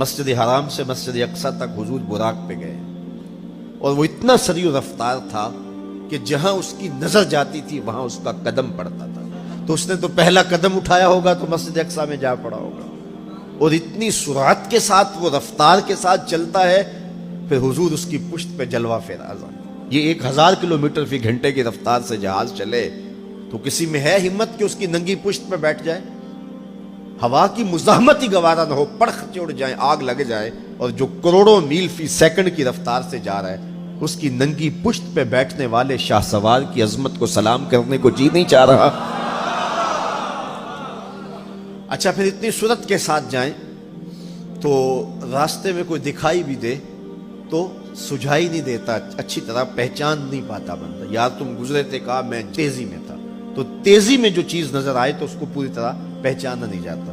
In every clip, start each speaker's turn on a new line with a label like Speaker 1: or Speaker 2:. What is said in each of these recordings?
Speaker 1: مسجد حرام سے مسجد اقصی تک حضور براق پہ گئے اور وہ اتنا سریع رفتار تھا کہ جہاں اس کی نظر جاتی تھی وہاں اس کا قدم پڑتا تھا. تو اس نے تو پہلا قدم اٹھایا ہوگا تو مسجد اقصی میں جا پڑا ہوگا. اور اتنی سرعت کے ساتھ وہ رفتار کے ساتھ چلتا ہے، پھر حضور اس کی پشت پہ جلوہ فراز. یہ 1000 کلومیٹر فی گھنٹے کی رفتار سے جہاز چلے تو کسی میں ہے ہمت کہ اس کی ننگی پشت پہ بیٹھ جائے؟ ہوا کی مزاحمت ہی گوارا نہ ہو، پڑخ چڑ جائیں، آگ لگ جائے، اور جو کروڑوں میل فی سیکنڈ کی رفتار سے جا رہا ہے اس کی ننگی پشت پہ بیٹھنے والے شاہ سوار کی عظمت کو سلام کرنے کو جی نہیں چاہ رہا. اچھا پھر اتنی سرعت کے ساتھ جائیں تو راستے میں کوئی دکھائی بھی دے تو سجھائی نہیں دیتا، اچھی طرح پہچان نہیں پاتا بندہ. یار تم گزرے تھے، کہا میں تیزی میں تھا، تو تیزی میں جو چیز نظر آئے تو اس کو پوری طرح پہچانا نہیں جاتا.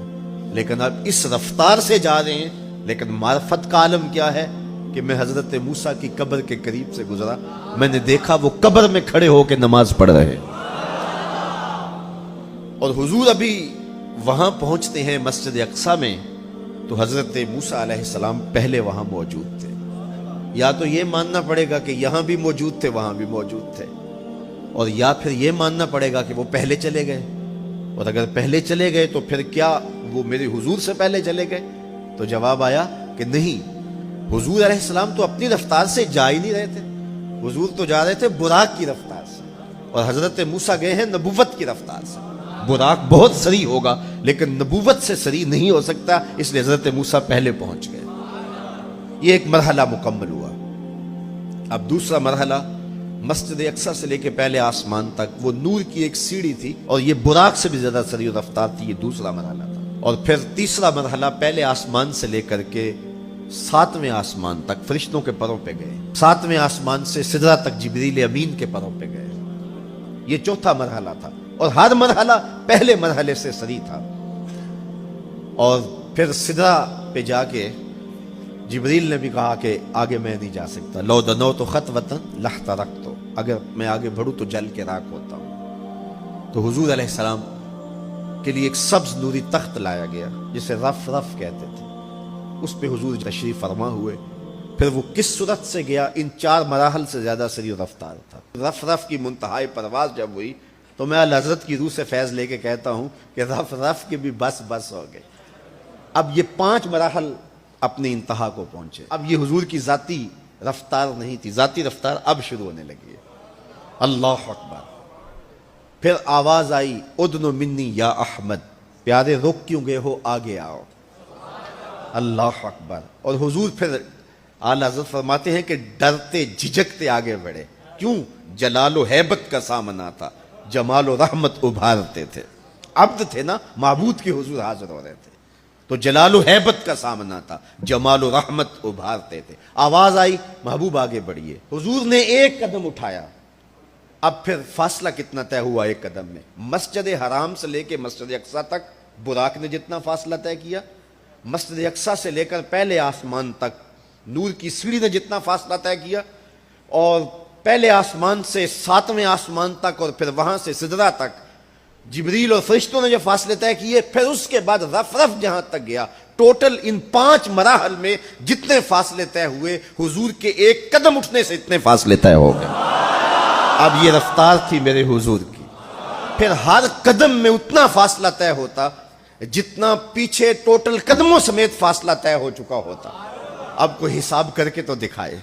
Speaker 1: لیکن اب اس رفتار سے جا رہے ہیں، لیکن معرفت کا عالم کیا ہے کہ میں حضرت موسیٰ کی قبر کے قریب سے گزرا، میں نے دیکھا وہ قبر میں کھڑے ہو کے نماز پڑھ رہے، اور حضور ابھی وہاں پہنچتے ہیں مسجد اقصی میں تو حضرت موسیٰ علیہ السلام پہلے وہاں موجود تھے. یا تو یہ ماننا پڑے گا کہ یہاں بھی موجود تھے وہاں بھی موجود تھے، اور یا پھر یہ ماننا پڑے گا کہ وہ پہلے چلے گئے. اور اگر پہلے چلے گئے تو پھر کیا وہ میرے حضور سے پہلے چلے گئے؟ تو جواب آیا کہ نہیں، حضور علیہ السلام تو اپنی رفتار سے جا ہی نہیں رہے تھے، حضور تو جا رہے تھے براق کی رفتار سے، اور حضرت موسیٰ گئے ہیں نبوت کی رفتار سے. براق بہت سریع ہوگا لیکن نبوت سے سریع نہیں ہو سکتا، اس لیے حضرت موسیٰ پہلے پہنچ گئے. یہ ایک مرحلہ مکمل ہوا. اب دوسرا مرحلہ مسجد اقصی سے لے کے پہلے آسمان تک وہ نور کی ایک سیڑھی تھی، اور یہ براق سے بھی زیادہ سریع رفتار تھی. یہ دوسرا مرحلہ تھا. اور پھر تیسرا مرحلہ پہلے آسمان سے لے کر کے 7ویں آسمان تک فرشتوں کے پروں پہ گئے، 7ویں آسمان سے سدرہ تک جبریل امین کے پروں پہ گئے. یہ چوتھا مرحلہ تھا، اور ہر مرحلہ پہلے مرحلے سے سریع تھا. اور پھر سدرہ پہ جا کے جبریل نے بھی کہا کہ آگے میں نہیں جا سکتا، لو دنوت خطوۃ لاحترقت، اگر میں آگے بڑھوں تو جل کے راکھ ہوتا ہوں. تو حضور علیہ السلام کے لیے ایک سبز نوری تخت لایا گیا جسے رف رف کہتے تھے، اس پہ حضور تشریف فرما ہوئے. پھر وہ کس صورت سے گیا، ان 4 مراحل سے زیادہ سریع رفتار تھا. رف رف کی منتہائی پرواز جب ہوئی تو میں اعلی حضرت کی روح سے فیض لے کے کہتا ہوں کہ رف رف کے بھی بس بس ہو گئے. اب یہ 5 مراحل اپنی انتہا کو پہنچے. اب یہ حضور کی ذاتی رفتار نہیں تھی، ذاتی رفتار اب شروع ہونے لگی ہے. اللہ اکبر. پھر آواز آئی، ادنو منی یا احمد، پیارے رک کیوں گئے ہو، آگے آؤ. اللہ اکبر. اور حضور پھر اعلی حضرت فرماتے ہیں کہ ڈرتے جھجکتے آگے بڑھے. کیوں؟ جلال و ہیبت کا سامنا تھا، جمال و رحمت ابھارتے تھے. عبد تھے نا، معبود کے حضور حاضر ہو رہے تھے تو جلال و ہیبت کا سامنا تھا، جمال و رحمت ابھارتے تھے. آواز آئی، محبوب آگے بڑھیے. حضور نے ایک قدم اٹھایا. اب پھر فاصلہ کتنا طے ہوا ایک قدم میں؟ مسجد حرام سے لے کے مسجد اقصی تک براق نے جتنا فاصلہ طے کیا، مسجد اقصی سے لے کر پہلے آسمان تک نور کی سیڑھی نے جتنا فاصلہ طے کیا، اور پہلے آسمان سے 7ویں آسمان تک، اور پھر وہاں سے سدرہ تک جبریل اور فرشتوں نے جو فاصلے طے کیے، پھر اس کے بعد رف رف جہاں تک گیا. ٹوٹل ان 5 مراحل میں جتنے فاصلے طے ہوئے، حضور کے ایک قدم اٹھنے سے اتنے فاصلے طے ہو گئے. اب یہ رفتار تھی میرے حضور کی. پھر ہر قدم میں اتنا فاصلہ طے ہوتا جتنا پیچھے ٹوٹل قدموں سمیت فاصلہ طے ہو چکا ہوتا. اب کوئی حساب کر کے تو دکھائے.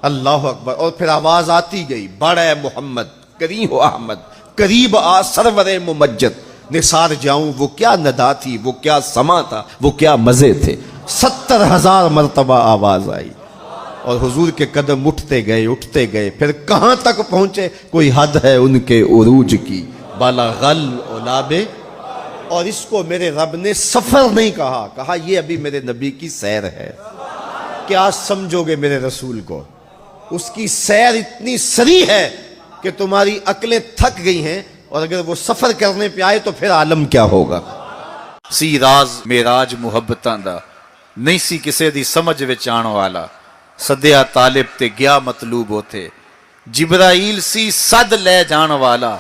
Speaker 1: اللہ اکبر. اور پھر آواز آتی گئی، بڑے محمد کریم ہو احمد، قریب آ سرور ممجد، نثار جاؤں وہ کیا ندا تھی، وہ کیا سما تھا، وہ کیا مزے تھے. 70,000 مرتبہ آواز آئی، اور حضور کے قدم اٹھتے گئے. پھر کہاں تک پہنچے؟ کوئی حد ہے ان کے عروج کی، بالا غل اولابے. اور اس کو میرے رب نے سفر نہیں کہا یہ ابھی میرے نبی کی سیر ہے. کیا سمجھو گے میرے رسول کو؟ اس کی سیر اتنی سریع ہے کہ تمہاری عقلیں تھک گئی ہیں، اور اگر وہ سفر کرنے پہ آئے تو پھر عالم کیا ہوگا.
Speaker 2: سی راز میراج محبتاں دا نہیں سی کسے دی سمجھ وچ آن والا، سدیا طالب تے گیا مطلوب ہوتے. جبرائیل سی صد لے جان والا،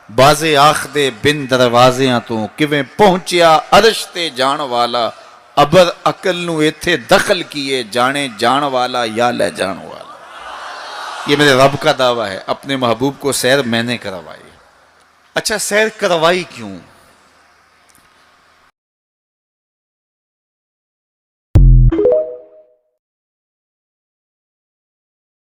Speaker 2: بازے آخدے بن دروازیاں تو کیویں پہنچیا عرش تے جان والا. ابر عقل نو ایتھے دخل کیے جانے جان والا یا لے جان والا. یہ میرے رب کا دعویٰ ہے. اپنے محبوب کو سیر میں نے کروائی. اچھا سیر کروائی کیوں؟